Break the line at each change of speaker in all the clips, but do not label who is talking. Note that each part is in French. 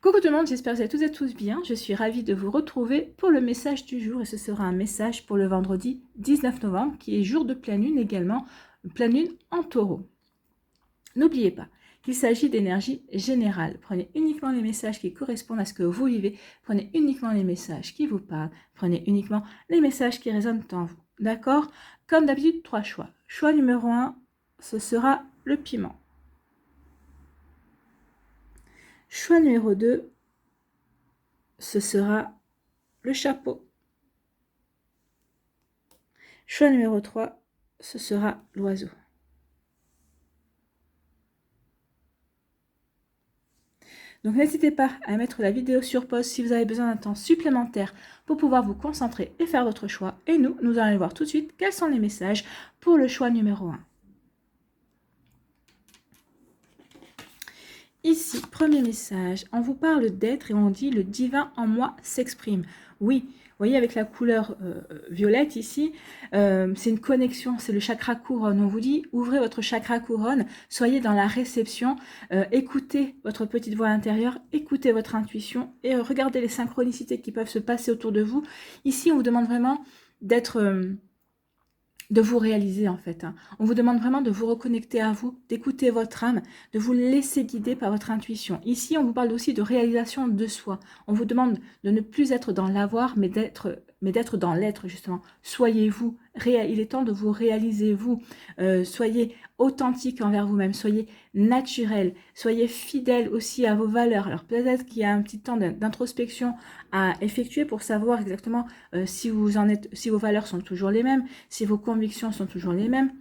Coucou tout le monde, j'espère que vous allez toutes et tous bien. Je suis ravie de vous retrouver pour le message du jour et ce sera un message pour le vendredi 19 novembre qui est jour de pleine lune également, pleine lune en taureau. N'oubliez pas qu'il s'agit d'énergie générale. Prenez uniquement les messages qui correspondent à ce que vous vivez, prenez uniquement les messages qui vous parlent, prenez uniquement les messages qui résonnent en vous. D'accord? Comme d'habitude, 3 choix. Choix numéro 1, ce sera le piment. Choix numéro 2, ce sera le chapeau. Choix numéro 3, ce sera l'oiseau. Donc n'hésitez pas à mettre la vidéo sur pause si vous avez besoin d'un temps supplémentaire pour pouvoir vous concentrer et faire votre choix. Et nous allons voir tout de suite quels sont les messages pour le choix numéro 1. Ici, premier message, on vous parle d'être et on dit le divin en moi s'exprime. Oui, vous voyez avec la couleur violette ici, c'est une connexion, c'est le chakra couronne. On vous dit, ouvrez votre chakra couronne, soyez dans la réception, écoutez votre petite voix intérieure, écoutez votre intuition et regardez les synchronicités qui peuvent se passer autour de vous. Ici, on vous demande vraiment d'être... de vous réaliser en fait. On vous demande vraiment de vous reconnecter à vous, d'écouter votre âme, de vous laisser guider par votre intuition. Ici, on vous parle aussi de réalisation de soi. On vous demande de ne plus être dans l'avoir, mais d'être dans l'être justement. Soyez vous, il est temps de vous réaliser vous. Soyez authentique envers vous-même, soyez naturel, soyez fidèle aussi à vos valeurs. Alors peut-être qu'il y a un petit temps d'introspection à effectuer pour savoir exactement si vous en êtes, si vos valeurs sont toujours les mêmes, si vos convictions sont toujours les mêmes,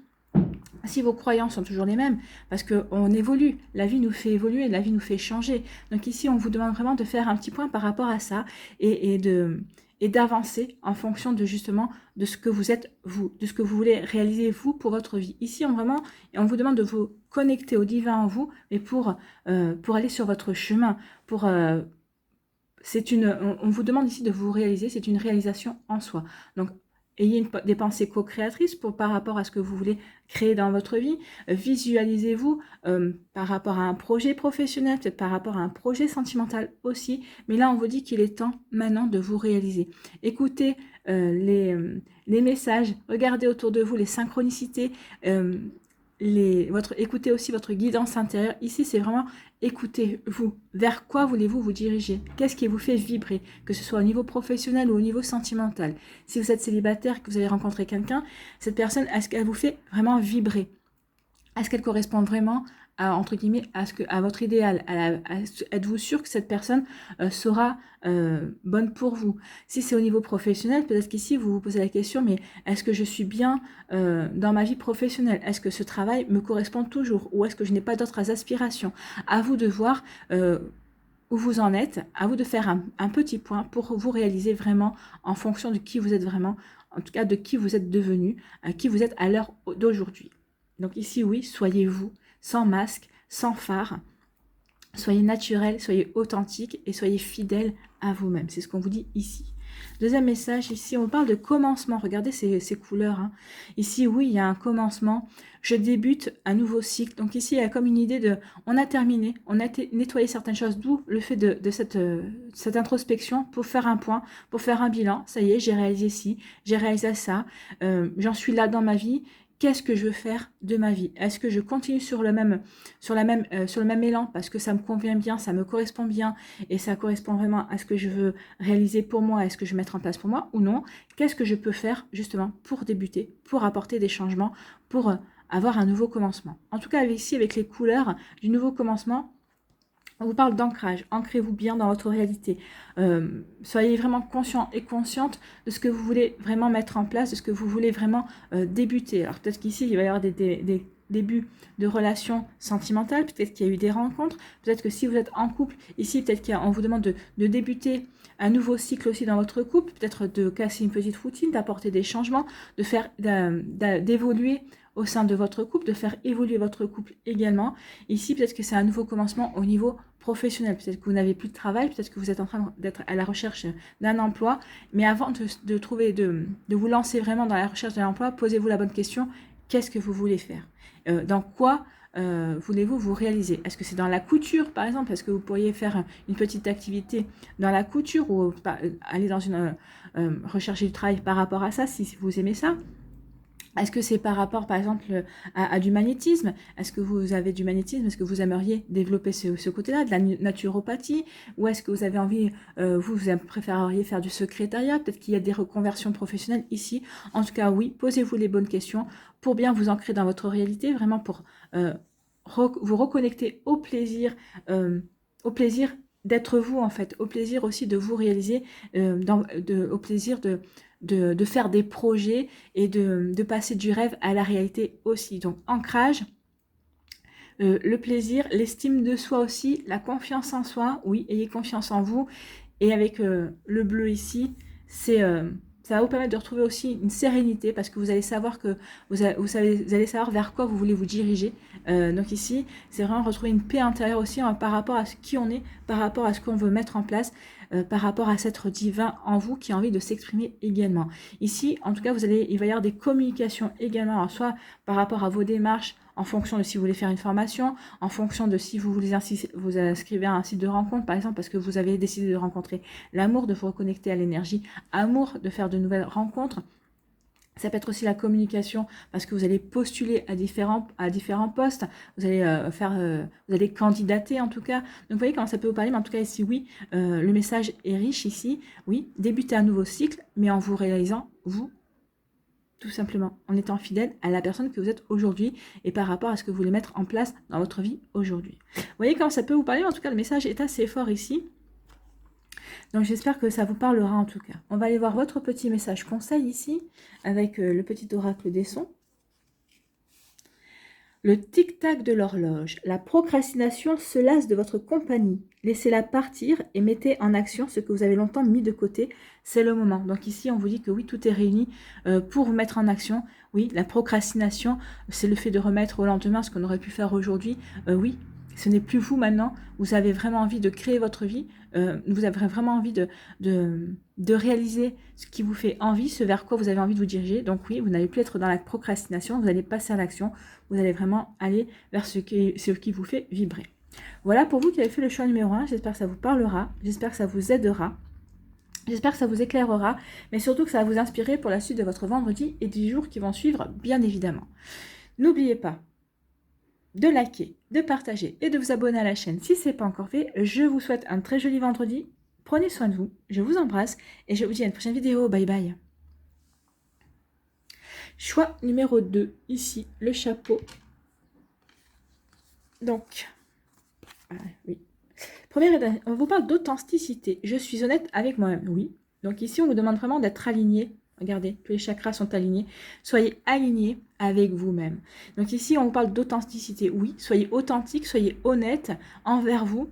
si vos croyances sont toujours les mêmes, parce qu'on évolue, la vie nous fait évoluer, la vie nous fait changer. Donc ici, on vous demande vraiment de faire un petit point par rapport à ça et d'avancer en fonction de justement de ce que vous êtes vous, de ce que vous voulez réaliser vous pour votre vie. Ici, on vous demande de vous connecter au divin en vous, mais pour aller sur votre chemin, on vous demande ici de vous réaliser, c'est une réalisation en soi. Donc, ayez des pensées co-créatrices par rapport à ce que vous voulez créer dans votre vie. Visualisez-vous par rapport à un projet professionnel, peut-être par rapport à un projet sentimental aussi. Mais là, on vous dit qu'il est temps maintenant de vous réaliser. Écoutez les messages, regardez autour de vous les synchronicités, écoutez aussi votre guidance intérieure. Ici, c'est vraiment écoutez-vous. Vers quoi voulez-vous vous diriger? Qu'est-ce qui vous fait vibrer? Que ce soit au niveau professionnel ou au niveau sentimental. Si vous êtes célibataire, que vous avez rencontré quelqu'un, cette personne, est-ce qu'elle vous fait vraiment vibrer? Est-ce qu'elle correspond vraiment à, entre guillemets, à votre idéal? Êtes-vous sûr que cette personne sera bonne pour vous? Si c'est au niveau professionnel, peut-être qu'ici vous vous posez la question, mais est-ce que je suis bien dans ma vie professionnelle? Est-ce que ce travail me correspond toujours? Ou est-ce que je n'ai pas d'autres aspirations? À vous de voir où vous en êtes, à vous de faire un petit point pour vous réaliser vraiment en fonction de qui vous êtes vraiment, en tout cas de qui vous êtes devenu, qui vous êtes à l'heure d'aujourd'hui. Donc ici, oui, soyez vous, sans masque, sans phare. Soyez naturel, soyez authentique et soyez fidèle à vous-même. C'est ce qu'on vous dit ici. Deuxième message, ici, on parle de commencement. Regardez ces couleurs. Hein. Ici, oui, il y a un commencement. Je débute un nouveau cycle. Donc ici, il y a comme une idée de... On a terminé, on a nettoyé certaines choses, d'où le fait de cette introspection pour faire un point, pour faire un bilan. Ça y est, j'ai réalisé ci, j'ai réalisé ça. J'en suis là dans ma vie. Qu'est-ce que je veux faire de ma vie? Est-ce que je continue sur le même élan parce que ça me convient bien, ça me correspond bien et ça correspond vraiment à ce que je veux réaliser pour moi, est-ce que je veux mettre en place pour moi ou non? Qu'est-ce que je peux faire justement pour débuter, pour apporter des changements, pour avoir un nouveau commencement? En tout cas, ici, avec les couleurs du nouveau commencement, on vous parle d'ancrage, ancrez-vous bien dans votre réalité. Soyez vraiment conscient et consciente de ce que vous voulez vraiment mettre en place, de ce que vous voulez vraiment débuter. Alors peut-être qu'ici, il va y avoir des débuts de relations sentimentales, peut-être qu'il y a eu des rencontres, peut-être que si vous êtes en couple, ici, peut-être qu'on vous demande de débuter un nouveau cycle aussi dans votre couple, peut-être de casser une petite routine, d'apporter des changements, d'évoluer au sein de votre couple, de faire évoluer votre couple également. Ici, peut-être que c'est un nouveau commencement au niveau professionnel. Peut-être que vous n'avez plus de travail, peut-être que vous êtes en train d'être à la recherche d'un emploi. Mais avant de vous lancer vraiment dans la recherche d'un emploi, posez-vous la bonne question. Qu'est-ce que vous voulez faire? Dans quoi voulez-vous vous réaliser? Est-ce que c'est dans la couture, par exemple? Est-ce que vous pourriez faire une petite activité dans la couture ou aller dans une rechercher du travail par rapport à ça, si vous aimez ça? Est-ce que c'est par rapport, par exemple, à du magnétisme? Est-ce que vous avez du magnétisme? Est-ce que vous aimeriez développer ce côté-là, de la naturopathie? Ou est-ce que vous avez envie, vous préféreriez faire du secrétariat? Peut-être qu'il y a des reconversions professionnelles ici. En tout cas, oui, posez-vous les bonnes questions pour bien vous ancrer dans votre réalité, vraiment pour vous reconnecter au plaisir d'être vous, en fait, au plaisir aussi de vous réaliser, au plaisir de faire des projets et de passer du rêve à la réalité aussi. Donc, ancrage, le plaisir, l'estime de soi aussi, la confiance en soi. Oui, ayez confiance en vous. Et avec le bleu ici, ça va vous permettre de retrouver aussi une sérénité parce que vous allez savoir que vous allez savoir vers quoi vous voulez vous diriger. Donc ici, c'est vraiment retrouver une paix intérieure aussi par rapport à qui on est, par rapport à ce qu'on veut mettre en place, par rapport à cet être divin en vous qui a envie de s'exprimer également. Ici, en tout cas, il va y avoir des communications également, alors soit par rapport à vos démarches, en fonction de si vous voulez faire une formation, en fonction de si vous voulez vous inscrivez à un site de rencontre, par exemple, parce que vous avez décidé de rencontrer l'amour, de vous reconnecter à l'énergie, amour, de faire de nouvelles rencontres. Ça peut être aussi la communication parce que vous allez postuler à différents postes, vous allez candidater en tout cas. Donc vous voyez comment ça peut vous parler, mais en tout cas ici oui, le message est riche ici. Oui, débuter un nouveau cycle, mais en vous réalisant vous, tout simplement, en étant fidèle à la personne que vous êtes aujourd'hui et par rapport à ce que vous voulez mettre en place dans votre vie aujourd'hui. Vous voyez comment ça peut vous parler, en tout cas le message est assez fort ici. Donc j'espère que ça vous parlera en tout cas. On va aller voir votre petit message conseil ici avec le petit oracle des sons. Le tic-tac de l'horloge. La procrastination se lasse de votre compagnie. Laissez-la partir et mettez en action ce que vous avez longtemps mis de côté. C'est le moment. Donc ici, on vous dit que oui, tout est réuni pour vous mettre en action. Oui, la procrastination, c'est le fait de remettre au lendemain ce qu'on aurait pu faire aujourd'hui. Oui, ce n'est plus vous maintenant. Vous avez vraiment envie de créer votre vie. Vous avez vraiment envie de réaliser ce qui vous fait envie, ce vers quoi vous avez envie de vous diriger. Donc oui, vous n'allez plus être dans la procrastination, vous allez passer à l'action. Vous allez vraiment aller vers ce qui vous fait vibrer. Voilà pour vous qui avez fait le choix numéro 1. J'espère que ça vous parlera. J'espère que ça vous aidera. J'espère que ça vous éclairera. Mais surtout que ça va vous inspirer pour la suite de votre vendredi et des jours qui vont suivre, bien évidemment. N'oubliez pas de liker, de partager et de vous abonner à la chaîne si ce n'est pas encore fait. Je vous souhaite un très joli vendredi. Prenez soin de vous. Je vous embrasse et je vous dis à une prochaine vidéo. Bye bye. Choix numéro 2, ici, le chapeau. Donc, oui. Première, on vous parle d'authenticité. Je suis honnête avec moi-même, oui. Donc ici, on vous demande vraiment d'être aligné. Regardez, tous les chakras sont alignés. Soyez alignés avec vous-même. Donc ici, on vous parle d'authenticité. Oui, soyez authentique, soyez honnête envers vous.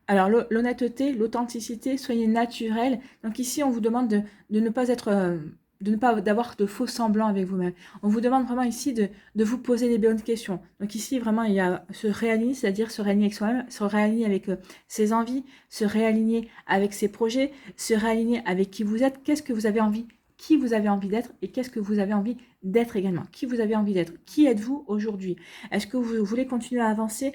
Alors, l'honnêteté, l'authenticité, soyez naturel. Donc ici, on vous demande de ne pas être... d'avoir de faux semblants avec vous-même. On vous demande vraiment ici de vous poser les bonnes questions. Donc ici, vraiment, il y a se réaligner, c'est-à-dire se réaligner avec soi-même, se réaligner avec ses envies, se réaligner avec ses projets, se réaligner avec qui vous êtes, qu'est-ce que vous avez envie, qui vous avez envie d'être et qu'est-ce que vous avez envie d'être également. Qui vous avez envie d'être? Qui êtes-vous aujourd'hui? Est-ce que vous voulez continuer à avancer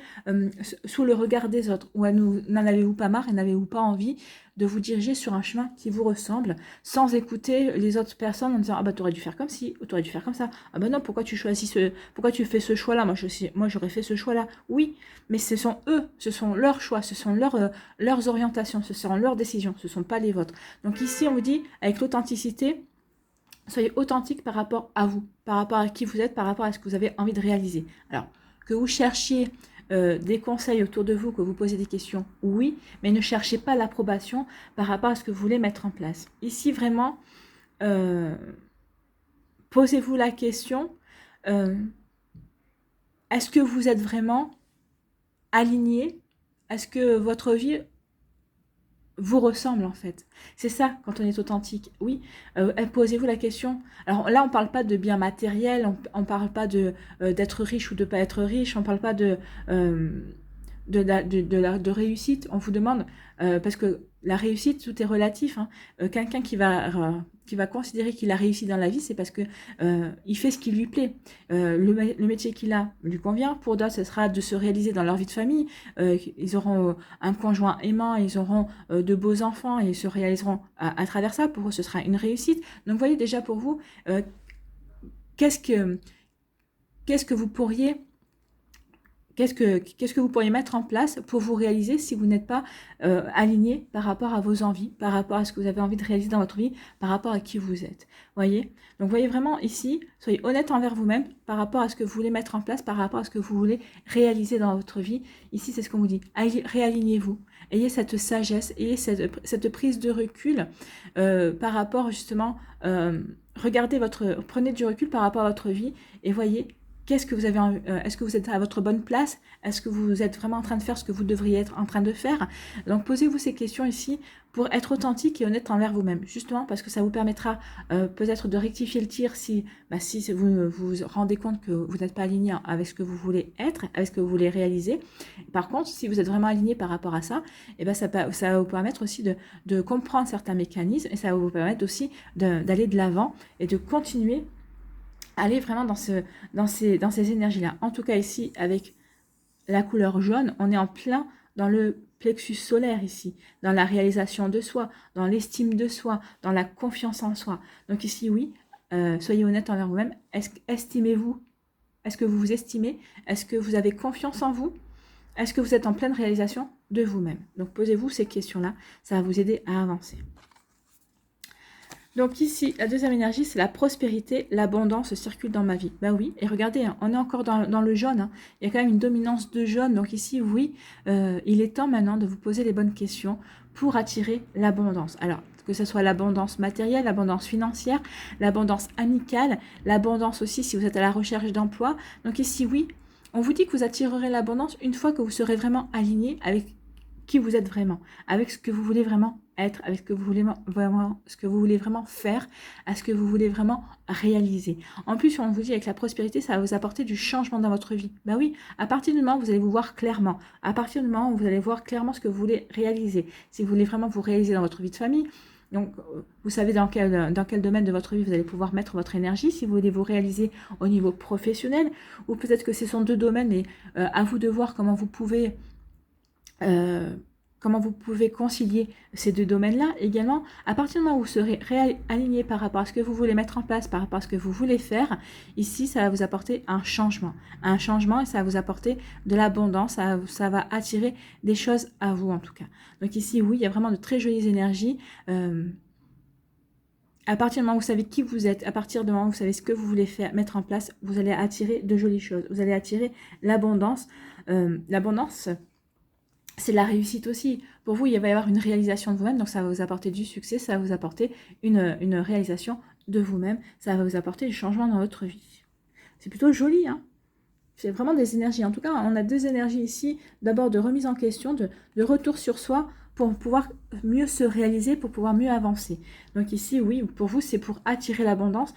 sous le regard des autres? Ou n'en avez-vous pas marre et n'avez-vous pas envie de vous diriger sur un chemin qui vous ressemble sans écouter les autres personnes en disant « Ah bah t'aurais dû faire comme ci, ou t'aurais dû faire comme ça. Ah bah non, pourquoi tu fais ce choix-là? Moi j'aurais fait ce choix-là. » Oui, mais ce sont eux, ce sont leurs choix, ce sont leurs orientations, ce sont leurs décisions, ce ne sont pas les vôtres. Donc ici on vous dit, avec l'authenticité, soyez authentique par rapport à vous, par rapport à qui vous êtes, par rapport à ce que vous avez envie de réaliser. Alors, que vous cherchiez des conseils autour de vous, que vous posez des questions, oui, mais ne cherchez pas l'approbation par rapport à ce que vous voulez mettre en place. Ici, vraiment, posez-vous la question, est-ce que vous êtes vraiment aligné? Est-ce que votre vie vous ressemble en fait? C'est ça quand on est authentique. Oui, posez-vous la question. Alors là, on ne parle pas de biens matériels, on ne parle pas d'être riche ou de ne pas être riche, on ne parle pas de réussite. On vous demande, parce que la réussite, tout est relatif. Hein. Quelqu'un qui va considérer qu'il a réussi dans la vie, c'est parce que il fait ce qui lui plaît. Le métier qu'il a lui convient. Pour d'autres, ce sera de se réaliser dans leur vie de famille. Ils auront un conjoint aimant, ils auront de beaux enfants et ils se réaliseront à travers ça. Pour eux, ce sera une réussite. Donc, vous voyez déjà pour vous, qu'est-ce que vous pourriez... Qu'est-ce que vous pourriez mettre en place pour vous réaliser si vous n'êtes pas aligné par rapport à vos envies, par rapport à ce que vous avez envie de réaliser dans votre vie, par rapport à qui vous êtes. Voyez? Donc, voyez vraiment ici, soyez honnête envers vous-même par rapport à ce que vous voulez mettre en place, par rapport à ce que vous voulez réaliser dans votre vie. Ici, c'est ce qu'on vous dit. Réalignez-vous. Ayez cette sagesse, ayez cette prise de recul par rapport justement, prenez du recul par rapport à votre vie et voyez. Qu'est-ce que vous avez est-ce que vous êtes à votre bonne place? Est-ce que vous êtes vraiment en train de faire ce que vous devriez être en train de faire? Donc, posez-vous ces questions ici pour être authentique et honnête envers vous-même. Justement, parce que ça vous permettra peut-être de rectifier le tir si vous vous rendez compte que vous n'êtes pas aligné avec ce que vous voulez être, avec ce que vous voulez réaliser. Par contre, si vous êtes vraiment aligné par rapport à ça, et ben ça va vous permettre aussi de comprendre certains mécanismes et ça va vous permettre aussi d'aller de l'avant et de continuer aller vraiment dans ces énergies-là. En tout cas, ici, avec la couleur jaune, on est en plein dans le plexus solaire ici, dans la réalisation de soi, dans l'estime de soi, dans la confiance en soi. Donc ici, oui, soyez honnête envers vous-même. Estimez-vous? Est-ce que vous vous estimez? Est-ce que vous avez confiance en vous? Est-ce que vous êtes en pleine réalisation de vous-même? Donc, posez-vous ces questions-là. Ça va vous aider à avancer. Donc ici, la deuxième énergie, c'est la prospérité, l'abondance circule dans ma vie. Ben oui, et regardez, hein, on est encore dans le jaune. Hein. Il y a quand même une dominance de jaune. Donc ici, oui, il est temps maintenant de vous poser les bonnes questions pour attirer l'abondance. Alors, que ce soit l'abondance matérielle, l'abondance financière, l'abondance amicale, l'abondance aussi si vous êtes à la recherche d'emploi. Donc ici, oui, on vous dit que vous attirerez l'abondance une fois que vous serez vraiment aligné avec qui vous êtes vraiment, avec ce que vous voulez vraiment être, avec ce que vous voulez vraiment faire, à ce que vous voulez vraiment réaliser. En plus, on vous dit avec la prospérité, ça va vous apporter du changement dans votre vie. Ben oui, à partir du moment où vous allez vous voir clairement, à partir du moment où vous allez voir clairement ce que vous voulez réaliser, si vous voulez vraiment vous réaliser dans votre vie de famille, donc vous savez dans quel domaine de votre vie vous allez pouvoir mettre votre énergie, si vous voulez vous réaliser au niveau professionnel, ou peut-être que ce sont deux domaines, et à vous de voir comment vous pouvez concilier ces deux domaines-là. Également, à partir du moment où vous serez aligné par rapport à ce que vous voulez mettre en place, par rapport à ce que vous voulez faire, ici, ça va vous apporter un changement et ça va vous apporter de l'abondance, ça va attirer des choses à vous en tout cas. Donc ici, oui, il y a vraiment de très jolies énergies. À partir du moment où vous savez qui vous êtes, à partir du moment où vous savez ce que vous voulez mettre en place, vous allez attirer de jolies choses, vous allez attirer l'abondance. L'abondance, c'est la réussite aussi. Pour vous, il va y avoir une réalisation de vous-même, donc ça va vous apporter du succès, ça va vous apporter une réalisation de vous-même, ça va vous apporter du changement dans votre vie. C'est plutôt joli, hein. C'est vraiment des énergies. En tout cas, on a deux énergies ici, d'abord de remise en question, de retour sur soi, pour pouvoir mieux se réaliser, pour pouvoir mieux avancer. Donc ici, oui, pour vous, c'est pour attirer l'abondance.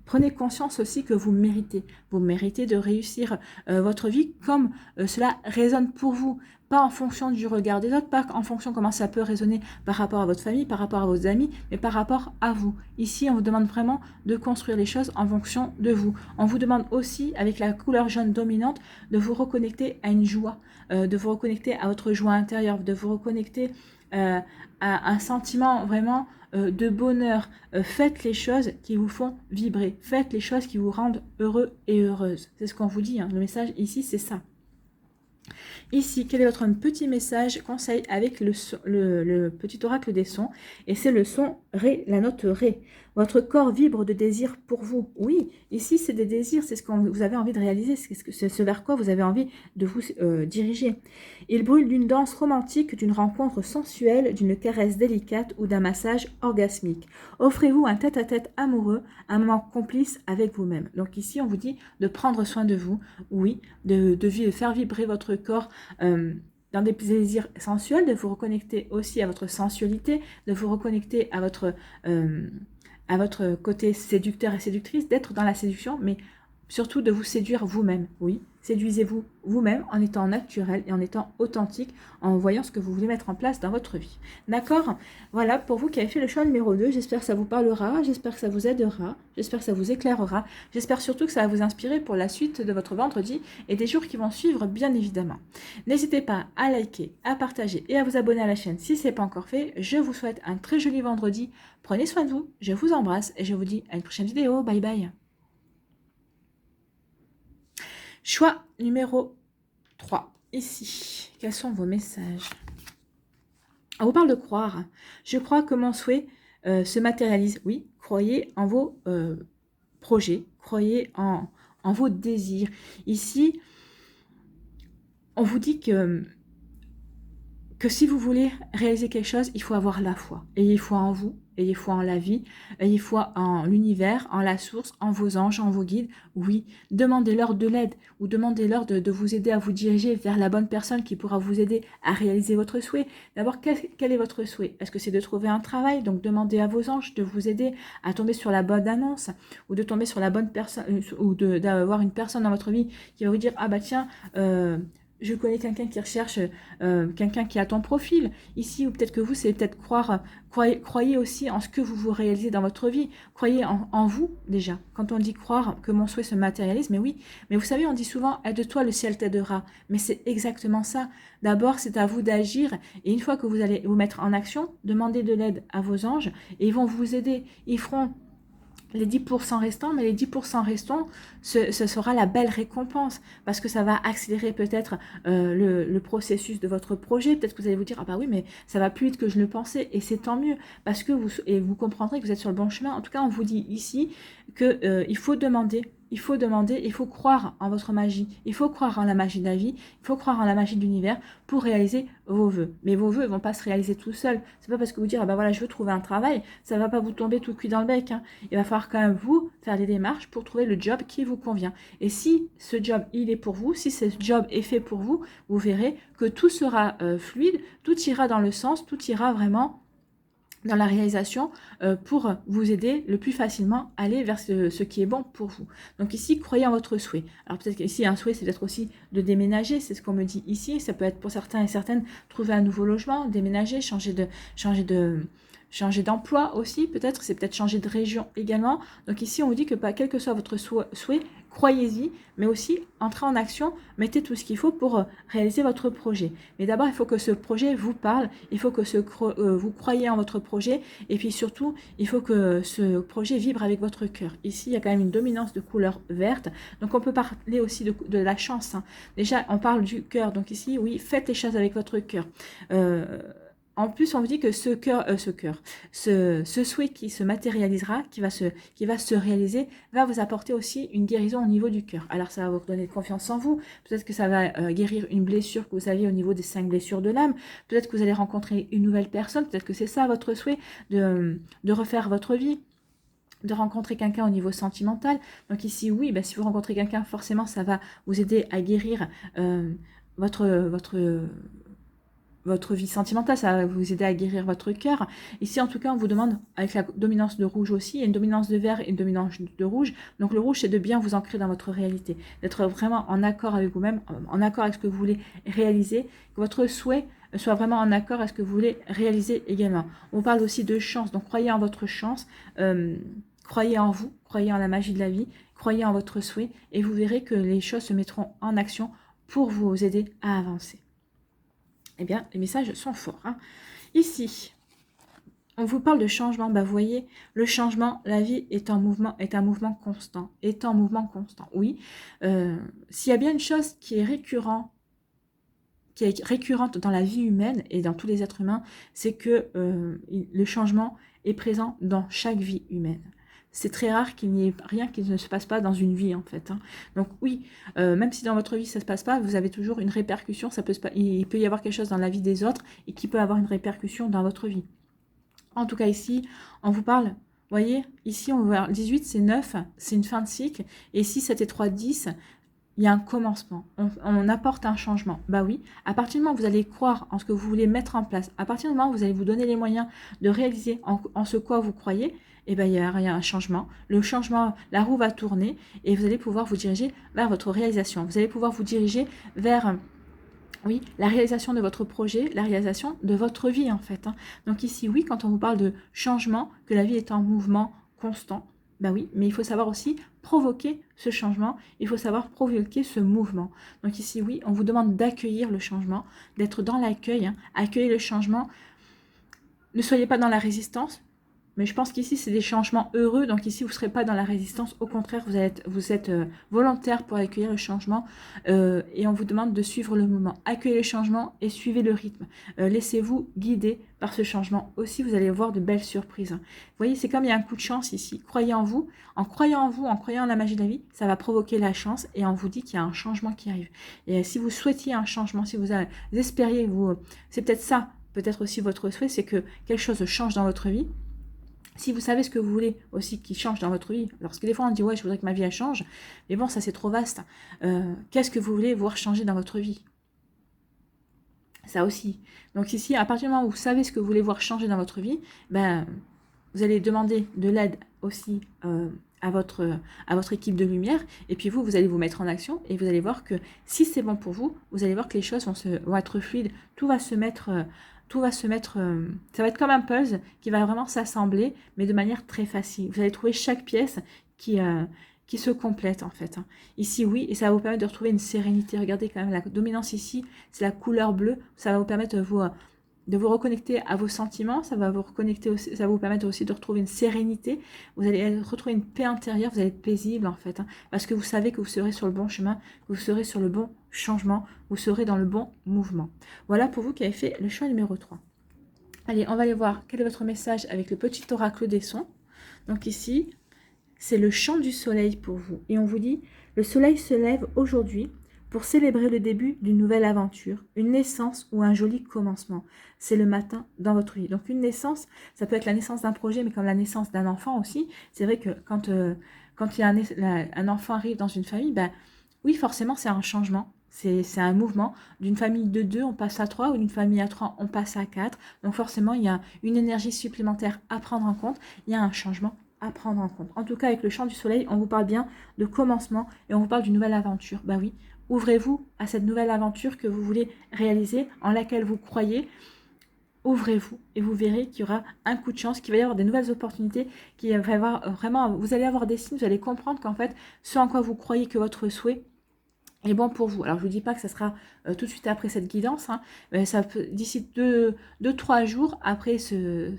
Prenez conscience aussi que vous méritez. Vous méritez de réussir votre vie comme cela résonne pour vous. Pas en fonction du regard des autres, pas en fonction comment ça peut résonner par rapport à votre famille, par rapport à vos amis, mais par rapport à vous. Ici, on vous demande vraiment de construire les choses en fonction de vous. On vous demande aussi, avec la couleur jaune dominante, de vous reconnecter à une joie, de vous reconnecter à votre joie intérieure, de vous reconnecter à un sentiment vraiment de bonheur. Faites les choses qui vous font vibrer. Faites les choses qui vous rendent heureux et heureuse. C'est ce qu'on vous dit. Hein. Le message ici, c'est ça. Ici, quel est votre petit message, conseil avec le petit oracle des sons? Et c'est le son Ré, la note Ré. Votre corps vibre de désir pour vous. Oui, ici, c'est des désirs, c'est ce que vous avez envie de réaliser, c'est ce vers quoi vous avez envie de vous diriger. Il brûle d'une danse romantique, d'une rencontre sensuelle, d'une caresse délicate ou d'un massage orgasmique. Offrez-vous un tête-à-tête amoureux, un moment complice avec vous-même. Donc ici, on vous dit de prendre soin de vous, oui, de faire vibrer votre corps dans des plaisirs sensuels, de vous reconnecter aussi à votre sensualité, de vous reconnecter à votre côté séducteur et séductrice, d'être dans la séduction, mais surtout de vous séduire vous-même. Oui, séduisez-vous vous-même en étant naturel et en étant authentique, en voyant ce que vous voulez mettre en place dans votre vie. D'accord? Voilà, pour vous qui avez fait le choix numéro 2, j'espère que ça vous parlera, j'espère que ça vous aidera, j'espère que ça vous éclairera, j'espère surtout que ça va vous inspirer pour la suite de votre vendredi et des jours qui vont suivre, bien évidemment. N'hésitez pas à liker, à partager et à vous abonner à la chaîne si ce n'est pas encore fait. Je vous souhaite un très joli vendredi. Prenez soin de vous, je vous embrasse et je vous dis à une prochaine vidéo. Bye bye. Choix numéro 3. Ici, quels sont vos messages? On vous parle de croire. Je crois que mon souhait se matérialise. Oui, croyez en vos projets, croyez en vos désirs. Ici, on vous dit que si vous voulez réaliser quelque chose, il faut avoir la foi. Ayez foi en vous, ayez foi en la vie, ayez foi en l'univers, en la source, en vos anges, en vos guides. Oui, demandez-leur de l'aide ou demandez-leur de vous aider à vous diriger vers la bonne personne qui pourra vous aider à réaliser votre souhait. D'abord, quel est votre souhait? Est-ce que c'est de trouver un travail? Donc, demandez à vos anges de vous aider à tomber sur la bonne annonce ou de tomber sur la bonne personne ou d'avoir une personne dans votre vie qui va vous dire « Ah bah tiens, je connais quelqu'un qui recherche quelqu'un qui a ton profil ici, ou peut-être que vous, c'est peut-être croyez aussi en ce que vous réalisez dans votre vie, croyez en vous déjà. Quand on dit croire que mon souhait se matérialise, mais oui, mais vous savez, on dit souvent aide-toi, le ciel t'aidera, mais c'est exactement ça. D'abord, c'est à vous d'agir, et une fois que vous allez vous mettre en action, demandez de l'aide à vos anges, et ils vont vous aider, ils feront les 10% restants, mais les 10% restants, ce sera la belle récompense, parce que ça va accélérer peut-être le processus de votre projet. Peut-être que vous allez vous dire, ah bah oui, mais ça va plus vite que je le pensais, et c'est tant mieux, parce que vous comprendrez que vous êtes sur le bon chemin. En tout cas, on vous dit ici que il faut demander, il faut croire en votre magie, il faut croire en la magie de la vie, il faut croire en la magie de l'univers pour réaliser vos vœux. Mais vos vœux ne vont pas se réaliser tout seuls. C'est pas parce que vous dire, ah bah voilà, je veux trouver un travail, ça va pas vous tomber tout cuit dans le bec. Hein. Il va falloir quand même vous faire des démarches pour trouver le job qui vous convient. Et si ce job, il est pour vous, si ce job est fait pour vous, vous verrez que tout sera fluide, tout ira dans le sens, tout ira vraiment dans la réalisation pour vous aider le plus facilement à aller vers ce qui est bon pour vous. Donc ici, croyez en votre souhait. Alors peut-être qu'ici, un souhait, c'est peut-être aussi de déménager, c'est ce qu'on me dit ici. Ça peut être pour certains et certaines, trouver un nouveau logement, déménager, changer d'emploi aussi, peut-être, c'est peut-être changer de région également. Donc ici, on vous dit que quel que soit votre souhait, croyez-y, mais aussi entrez en action, mettez tout ce qu'il faut pour réaliser votre projet. Mais d'abord, il faut que ce projet vous parle, il faut que vous croyez en votre projet, et puis surtout, il faut que ce projet vibre avec votre cœur. Ici, il y a quand même une dominance de couleur verte, donc on peut parler aussi de la chance. Hein. Déjà, on parle du cœur, donc ici, oui, faites les choses avec votre cœur. En plus, on vous dit que ce souhait qui se matérialisera, qui va se réaliser, va vous apporter aussi une guérison au niveau du cœur. Alors, ça va vous donner confiance en vous. Peut-être que ça va guérir une blessure que vous aviez au niveau des 5 blessures de l'âme. Peut-être que vous allez rencontrer une nouvelle personne. Peut-être que c'est ça votre souhait, de refaire votre vie, de rencontrer quelqu'un au niveau sentimental. Donc ici, oui, si vous rencontrez quelqu'un, forcément, ça va vous aider à guérir votre vie sentimentale, ça va vous aider à guérir votre cœur. Ici, en tout cas, on vous demande, avec la dominance de rouge aussi, il y a une dominance de vert et une dominance de rouge. Donc le rouge, c'est de bien vous ancrer dans votre réalité, d'être vraiment en accord avec vous-même, en accord avec ce que vous voulez réaliser, que votre souhait soit vraiment en accord avec ce que vous voulez réaliser également. On parle aussi de chance, donc croyez en votre chance, croyez en vous, croyez en la magie de la vie, croyez en votre souhait, et vous verrez que les choses se mettront en action pour vous aider à avancer. Eh bien, les messages sont forts. Hein. Ici, on vous parle de changement. Vous voyez, le changement, la vie est un mouvement constant. Est en mouvement constant, oui. S'il y a bien une chose qui est récurrente dans la vie humaine et dans tous les êtres humains, c'est que le changement est présent dans chaque vie humaine. C'est très rare qu'il n'y ait rien qui ne se passe pas dans une vie, en fait. Hein. Donc oui, même si dans votre vie, ça ne se passe pas, vous avez toujours une répercussion. Il peut y avoir quelque chose dans la vie des autres et qui peut avoir une répercussion dans votre vie. En tout cas, ici, on vous parle, vous voyez, ici, on voit 18, c'est 9, c'est une fin de cycle. Et ici, 7 et 3, 10, il y a un commencement, on apporte un changement. Bah oui, à partir du moment où vous allez croire en ce que vous voulez mettre en place, à partir du moment où vous allez vous donner les moyens de réaliser en ce quoi vous croyez, et ben, il y a un changement. Le changement, la roue va tourner et vous allez pouvoir vous diriger vers votre réalisation. Vous allez pouvoir vous diriger vers... Oui, la réalisation de votre projet, la réalisation de votre vie en fait. Donc ici, oui, quand on vous parle de changement, que la vie est en mouvement constant, ben oui, mais il faut savoir aussi provoquer ce changement, il faut savoir provoquer ce mouvement. Donc ici, oui, on vous demande d'accueillir le changement, d'être dans l'accueil, accueillir le changement. Ne soyez pas dans la résistance, mais je pense qu'ici, c'est des changements heureux. Donc ici, vous ne serez pas dans la résistance. Au contraire, vous êtes volontaire pour accueillir le changement. Et on vous demande de suivre le mouvement. Accueillez le changement et suivez le rythme. Laissez-vous guider par ce changement. Aussi, vous allez voir de belles surprises. Vous voyez, c'est comme il y a un coup de chance ici. Croyez en vous. En croyant en vous, en croyant en la magie de la vie, ça va provoquer la chance. Et on vous dit qu'il y a un changement qui arrive. Et si vous souhaitiez un changement, si vous espériez, c'est peut-être ça, peut-être aussi votre souhait, c'est que quelque chose change dans votre vie. Si vous savez ce que vous voulez aussi qui change dans votre vie, parce que des fois on dit ouais je voudrais que ma vie elle change, mais bon ça c'est trop vaste. Qu'est-ce que vous voulez voir changer dans votre vie? Ça aussi. Donc ici, à partir du moment où vous savez ce que vous voulez voir changer dans votre vie, ben, vous allez demander de l'aide aussi à votre équipe de lumière, et puis vous allez vous mettre en action, et vous allez voir que si c'est bon pour vous, vous allez voir que les choses vont être fluides, tout va se mettre... ça va être comme un puzzle qui va vraiment s'assembler, mais de manière très facile. Vous allez trouver chaque pièce qui se complète en fait. Ici, oui, et ça va vous permettre de retrouver une sérénité. Regardez quand même, la dominance ici, c'est la couleur bleue. Ça va vous permettre de vous reconnecter à vos sentiments. Ça va vous reconnecter aussi, ça va vous permettre aussi de retrouver une sérénité. Vous allez retrouver une paix intérieure. Vous allez être paisible en fait, parce que vous savez que vous serez sur le bon chemin, que vous serez sur le bon changement, vous serez dans le bon mouvement. Voilà pour vous qui avez fait le choix numéro 3. Allez, on va aller voir quel est votre message avec le petit oracle des sons. Donc ici, c'est le chant du soleil pour vous. Et on vous dit, le soleil se lève aujourd'hui pour célébrer le début d'une nouvelle aventure, une naissance ou un joli commencement. C'est le matin dans votre vie. Donc une naissance, ça peut être la naissance d'un projet, mais comme la naissance d'un enfant aussi. C'est vrai que quand il y a un enfant arrive dans une famille, ben, oui, forcément, c'est un changement. C'est un mouvement. D'une famille de 2, on passe à 3, ou d'une famille à 3, on passe à 4. Donc forcément, il y a une énergie supplémentaire à prendre en compte. Il y a un changement à prendre en compte. En tout cas, avec le chant du soleil, on vous parle bien de commencement et on vous parle d'une nouvelle aventure. Bah oui, ouvrez-vous à cette nouvelle aventure que vous voulez réaliser, en laquelle vous croyez. Ouvrez-vous et vous verrez qu'il y aura un coup de chance, qu'il va y avoir des nouvelles opportunités, qu'il va y avoir vraiment, vous allez avoir des signes, vous allez comprendre qu'en fait, ce en quoi vous croyez que votre souhait est bon pour vous. Alors, je ne vous dis pas que ça sera tout de suite après cette guidance, mais ça peut, d'ici 2-3 jours après ce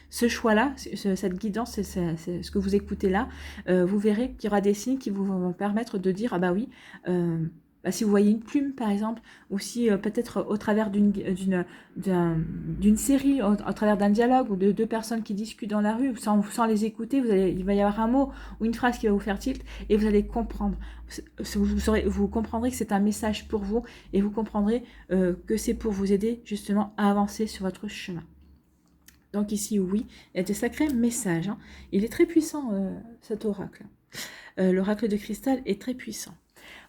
choix-là, cette guidance, c'est ce que vous écoutez là, vous verrez qu'il y aura des signes qui vous vont permettre de dire, ah bah oui, si vous voyez une plume par exemple, ou si peut-être au travers d'une série, au travers d'un dialogue ou de deux personnes qui discutent dans la rue, sans les écouter, il va y avoir un mot ou une phrase qui va vous faire tilt et vous allez comprendre. Vous comprendrez que c'est un message pour vous et vous comprendrez que c'est pour vous aider justement à avancer sur votre chemin. Donc ici, oui, il y a des sacrés messages. Il est très puissant, cet oracle. L'oracle de cristal est très puissant.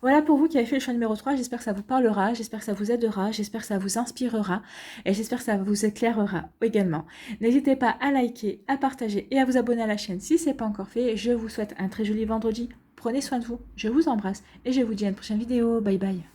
Voilà pour vous qui avez fait le choix numéro 3. J'espère que ça vous parlera, j'espère que ça vous aidera, j'espère que ça vous inspirera et j'espère que ça vous éclairera également. N'hésitez pas à liker, à partager et à vous abonner à la chaîne si ce n'est pas encore fait. Je vous souhaite un très joli vendredi. Prenez soin de vous, je vous embrasse et je vous dis à une prochaine vidéo. Bye bye.